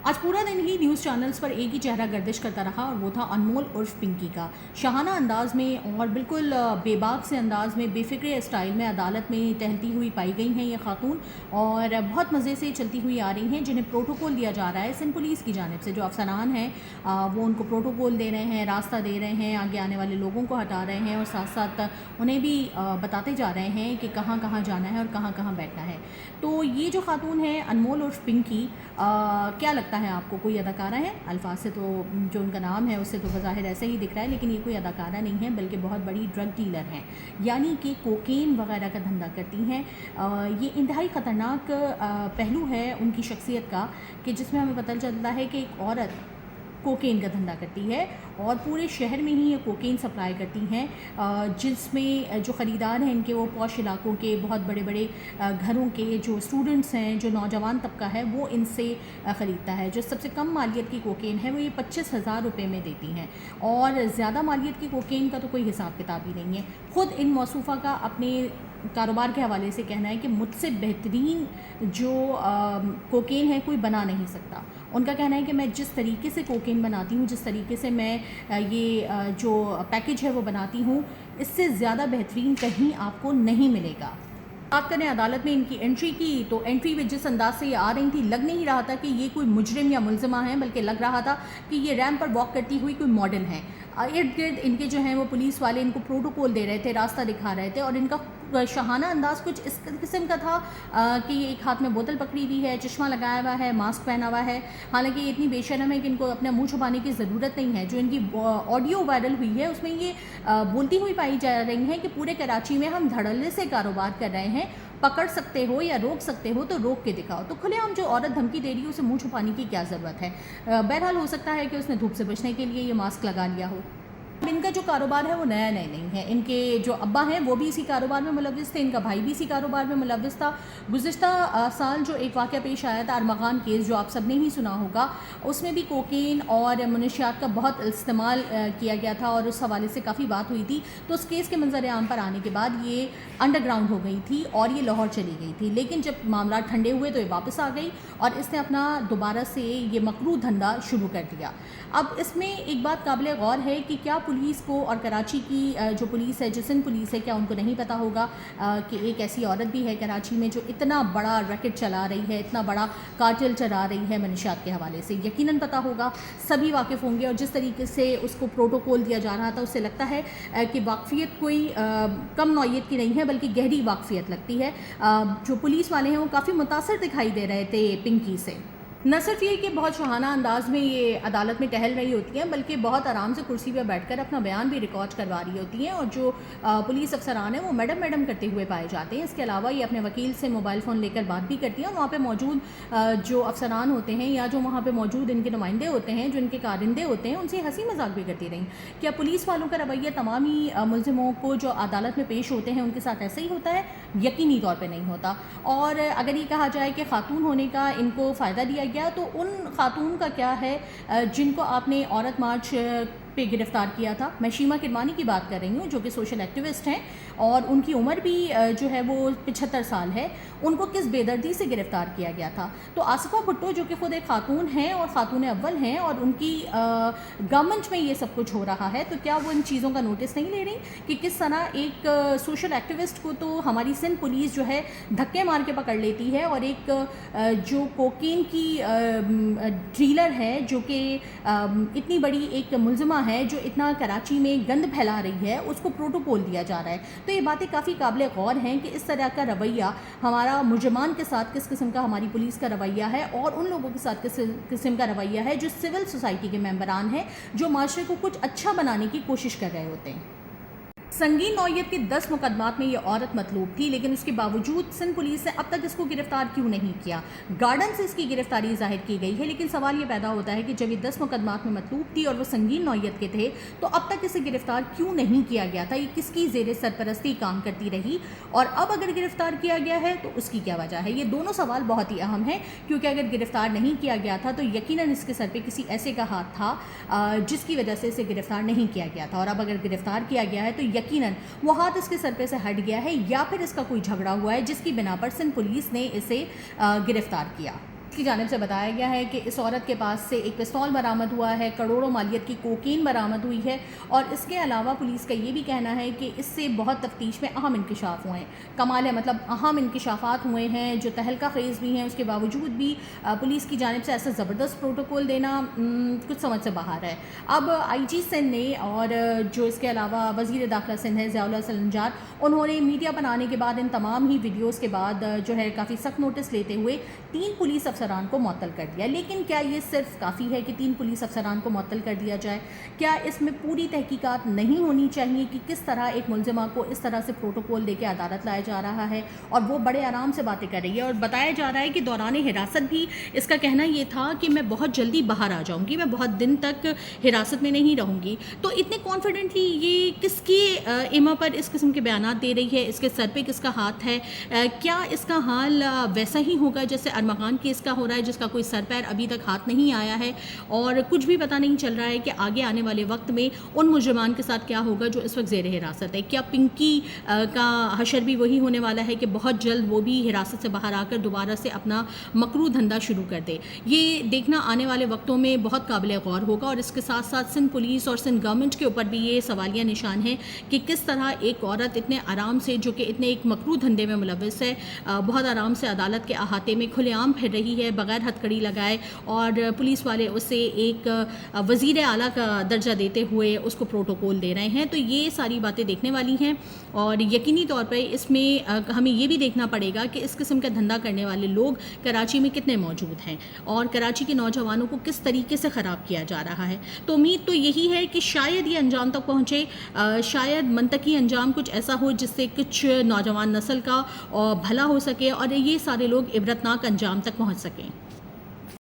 आज पूरा दिन ही न्यूज़ चैनल्स पर एक ही चेहरा गर्दिश करता रहा और वो था अनमोल उर्फ पिंकी का। शाहाना अंदाज में और बिल्कुल बेबाक से अंदाज में, बेफिक्र स्टाइल में अदालत में टहलती हुई पाई गई हैं ये खातून और बहुत मज़े से चलती हुई आ रही हैं, जिन्हें प्रोटोकॉल दिया जा रहा है सिंध पुलिस की जानिब से। जो अफसरान हैं वो उनको प्रोटोकॉल दे रहे हैं, रास्ता दे रहे हैं, आगे आने वाले लोगों को हटा रहे हैं और साथ साथ उन्हें भी बताते जा रहे हैं कि कहाँ कहाँ जाना है और कहाँ कहाँ बैठना है। तो ये जो खातून है अनमोल उर्फ पिंकी, क्या लगता है आपको, कोई अदाकारा है? अल्फाज से तो जो उनका नाम है उससे तो बज़ाहिर ऐसे ही दिख रहा है, लेकिन ये कोई अदाकारा नहीं है बल्कि बहुत बड़ी ड्रग डीलर हैं, यानी कि कोकेन वगैरह का धंधा करती हैं। ये इंतहाई ख़तरनाक पहलू है उनकी शख्सियत का कि जिसमें हमें पता चलता है कि एक औरत कोकेन का धंधा करती है और पूरे शहर में ही ये कोकेन सप्लाई करती हैं, जिसमें जो ख़रीदार हैं इनके वो पॉश इलाकों के, बहुत बड़े बड़े घरों के जो स्टूडेंट्स हैं, जो नौजवान तबका है वो इनसे ख़रीदता है। जो सबसे कम मालियत की कोकेन है वो ये 25,000 रुपये में देती हैं और ज़्यादा मालियत की कोकेन का तो कोई हिसाब किताब ही नहीं है। ख़ुद इन मौसूफ़ा का अपने कारोबार के हवाले से कहना है कि मुझसे बेहतरीन जो कोकेन है कोई बना नहीं सकता। उनका कहना है कि मैं जिस तरीके से कोकेन बनाती हूँ, जिस तरीके से मैं ये जो पैकेज है वो बनाती हूँ, इससे ज़्यादा बेहतरीन कहीं आपको नहीं मिलेगा। बात करें अदालत में इनकी एंट्री की, तो एंट्री में जिस अंदाज से ये आ रही थी, लग नहीं रहा था कि ये कोई मुजरिम या मुलजिमा है, बल्कि लग रहा था कि ये रैंप पर वॉक करती हुई कोई मॉडल है। इर्द गिर्द इनके जो हैं वो पुलिस वाले इनको प्रोटोकॉल दे रहे थे, रास्ता दिखा रहे थे और इनका शाहाना अंदाज़ कुछ इस किस्म का था कि ये एक हाथ में बोतल पकड़ी हुई है, चश्मा लगाया हुआ है, मास्क पहना हुआ है। हालांकि ये इतनी बेशर्म है कि इनको अपना मुंह छुपाने की ज़रूरत नहीं है। जो इनकी ऑडियो वायरल हुई है उसमें ये बोलती हुई पाई जा रही हैं कि पूरे कराची में हम धड़ल्ले से कारोबार कर रहे हैं, पकड़ सकते हो या रोक सकते हो तो रोक के दिखाओ। तो खुलेआम जो औरत धमकी दे रही है उसे मुंह छुपाने की क्या ज़रूरत है? बहरहाल हो सकता है कि उसने धूप से बचने के लिए ये मास्क लगा लिया हो। इनका जो कारोबार है वो नया नहीं है। इनके जो अब्बा हैं वो भी इसी कारोबार में मुलव्विस थे, इनका भाई भी इसी कारोबार में मुलव्विस था। गुज़िश्ता साल जो एक वाक़या पेश आया था अरमगान केस, जो आप सब ने ही सुना होगा, उसमें भी कोकेन और मनशियात का बहुत इस्तेमाल किया गया था और उस हवाले से काफ़ी बात हुई थी। तो उस केस के मंजर आम पर आने के बाद ये अंडरग्राउंड हो गई थी और ये लाहौर चली गई थी, लेकिन जब मामला ठंडे हुए तो ये वापस आ गई और इसने अपना दोबारा से ये मकरू धंधा शुरू कर दिया। अब इसमें एक बात काबिल गौर है कि क्या पुलिस को और कराची की जो पुलिस है, जो सिंध पुलिस है, क्या उनको नहीं पता होगा कि एक ऐसी औरत भी है कराची में जो इतना बड़ा रैकेट चला रही है, इतना बड़ा कार्टेल चला रही है मनशियात के हवाले से? यकीनन पता होगा, सभी वाकिफ़ होंगे। और जिस तरीके से उसको प्रोटोकॉल दिया जा रहा था उससे लगता है कि वाकफियत कोई कम नौइयत की नहीं है बल्कि गहरी वाकफियत लगती है। जो पुलिस वाले हैं वो काफ़ी मुतासर दिखाई दे रहे थे पिंकी से। न सिर्फ ये कि बहुत शहाना अंदाज में ये अदालत में टहल रही होती हैं, बल्कि बहुत आराम से कुर्सी पर बैठकर अपना बयान भी रिकॉर्ड करवा रही होती हैं और जो पुलिस अफसरान हैं वो मैडम मैडम करते हुए पाए जाते हैं। इसके अलावा ये अपने वकील से मोबाइल फ़ोन लेकर बात भी करती हैं और वहाँ पे मौजूद जो अफसरान होते हैं या जो वहाँ पे मौजूद इनके नुमाइंदे होते हैं, जो इनके कारिंदे होते हैं, उनसे हंसी मजाक भी करती रहीं। क्या पुलिस वालों का रवैया तमाम ही मुलजिमों को जो अदालत में पेश होते हैं उनके साथ ऐसे ही होता है? यकीनी तौर पर नहीं होता। और अगर ये कहा जाए कि खातून होने का इनको फ़ायदा दिया गया, तो उन खातून का क्या है जिनको आपने औरत मार्च पे गिरफ़्तार किया था? मैं शीमा किरमानी की बात कर रही हूँ, जो कि सोशल एक्टिविस्ट हैं और उनकी उम्र भी जो है वो 75 साल है। उनको किस बेदर्दी से गिरफ़्तार किया गया था? तो आसिफा भुट्टो जो कि ख़ुद एक खातून हैं और ख़ातून अव्वल हैं और उनकी गवर्नमेंट में ये सब कुछ हो रहा है, तो क्या वो इन चीज़ों का नोटिस नहीं ले रही कि किस तरह एक सोशल एक्टिविस्ट को तो हमारी सिंध पुलिस जो है धक्के मार के पकड़ लेती है और एक जो कोकीन की डीलर है, जो कि इतनी बड़ी एक मुलजिमा है, जो इतना कराची में गंद फैला रही है, उसको प्रोटोकॉल दिया जा रहा है। तो ये बातें काफ़ी काबिल गौर हैं कि इस तरह का रवैया हमारा मुजरमान के साथ किस किस्म का हमारी पुलिस का रवैया है और उन लोगों के साथ किस किस्म का रवैया है जो सिविल सोसाइटी के मेंबरान हैं, जो माशरे को कुछ अच्छा बनाने की कोशिश कर रहे होते हैं। संगीन नौइयत के 10 मुकदमात में ये औरत मतलूब थी, लेकिन उसके बावजूद सिंध पुलिस ने अब तक इसको गिरफ्तार क्यों नहीं किया? गार्डन से इसकी गिरफ्तारी जाहिर की गई है, लेकिन सवाल ये पैदा होता है कि जब ये 10 मुकदमात में मतलूब थी और वो संगीन नौइयत के थे, तो अब तक इसे गिरफ्तार क्यों नहीं किया गया था? ये किसकी ज़ेरे सरपरस्ती काम करती रही? और अब अगर गिरफ्तार किया गया है तो उसकी क्या वजह है? ये दोनों सवाल बहुत ही अहम हैं, क्योंकि अगर गिरफ्तार नहीं किया गया था तो यकीनन इसके सर पे किसी ऐसे का हाथ था जिसकी वजह से इसे गिरफ्तार नहीं किया गया था। और अब अगर गिरफ्तार किया गया है तो यकीनन वो हाथ इसके सर पे से हट गया है या फिर इसका कोई झगड़ा हुआ है जिसकी बिना पर सिंध पुलिस ने इसे गिरफ्तार किया। کی جانب سے بتایا گیا ہے کہ اس عورت کے پاس سے ایک پستول برآمد ہوا ہے، کروڑوں مالیت کی کوکین برآمد ہوئی ہے، اور اس کے علاوہ پولیس کا یہ بھی کہنا ہے کہ اس سے بہت تفتیش میں اہم انکشاف ہوئے ہیں. کمال ہے، مطلب اہم انکشافات ہوئے ہیں جو تہلکہ خیز بھی ہیں. اس کے باوجود بھی پولیس کی جانب سے ایسا زبردست پروٹوکول دینا کچھ سمجھ سے باہر ہے. اب آئی جی سندھ نے اور جو اس کے علاوہ وزیر داخلہ سندھ ہے ضیاء اللہ سنجار، انہوں نے میڈیا پر آنے کے بعد ان تمام ہی ویڈیوز کے بعد جو ہے کافی سخت نوٹس لیتے ہوئے 3 پولیس افسران کو معطل کر دیا. لیکن کیا یہ صرف کافی ہے کہ 3 پولیس افسران کو معطل کر دیا جائے؟ کیا اس میں پوری تحقیقات نہیں ہونی چاہیے کہ کس طرح ایک ملزمہ کو اس طرح سے پروٹوکول دے کے عدالت لایا جا رہا ہے اور وہ بڑے آرام سے باتیں کر رہی ہے؟ اور بتایا جا رہا ہے کہ دوران حراست بھی اس کا کہنا یہ تھا کہ میں بہت جلدی باہر آ جاؤں گی، میں بہت دن تک حراست میں نہیں رہوں گی. تو اتنے کانفیڈنٹلی یہ کس کی ایما پر اس قسم کے بیانات دے رہی ہے؟ اس کے سر پہ کس کا ہاتھ ہے؟ کیا اس کا حال ویسا ہی ہوگا جیسے ارمغان کیس کا ہو رہا ہے، جس کا کوئی سر پیر ابھی تک ہاتھ نہیں آیا ہے اور کچھ بھی پتہ نہیں چل رہا ہے کہ آگے آنے والے وقت میں ان مجرمان کے ساتھ کیا ہوگا جو اس وقت زیر حراست ہے؟ کیا پنکی کا حشر بھی وہی ہونے والا ہے کہ بہت جلد وہ بھی حراست سے باہر آ کر دوبارہ سے اپنا مکروہ دھندا شروع کر دے؟ یہ دیکھنا آنے والے وقتوں میں بہت قابل غور ہوگا. اور اس کے ساتھ ساتھ سندھ پولیس اور سندھ گورنمنٹ کے اوپر بھی یہ سوالیہ نشان ہے کہ کس طرح ایک عورت اتنے آرام سے، جو کہ اتنے ایک مکروہ دھندے میں ملوث ہے، بہت آرام سے عدالت کے احاطے میں کھلے عام پھر رہی ہے بغیر ہتھ کڑی لگائے، اور پولیس والے اسے ایک وزیر اعلیٰ کا درجہ دیتے ہوئے اس کو پروٹوکول دے رہے ہیں. تو یہ ساری باتیں دیکھنے والی ہیں، اور یقینی طور پہ اس میں ہمیں یہ بھی دیکھنا پڑے گا کہ اس قسم کا دھندا کرنے والے لوگ کراچی میں کتنے موجود ہیں اور کراچی کے نوجوانوں کو کس طریقے سے خراب کیا جا رہا ہے. تو امید تو یہی ہے کہ شاید یہ انجام تک پہنچے، شاید منطقی انجام کچھ ایسا ہو جس سے کچھ نوجوان نسل کا بھلا ہو سکے اور یہ سارے لوگ عبرتناک انجام تک پہنچ سکیں.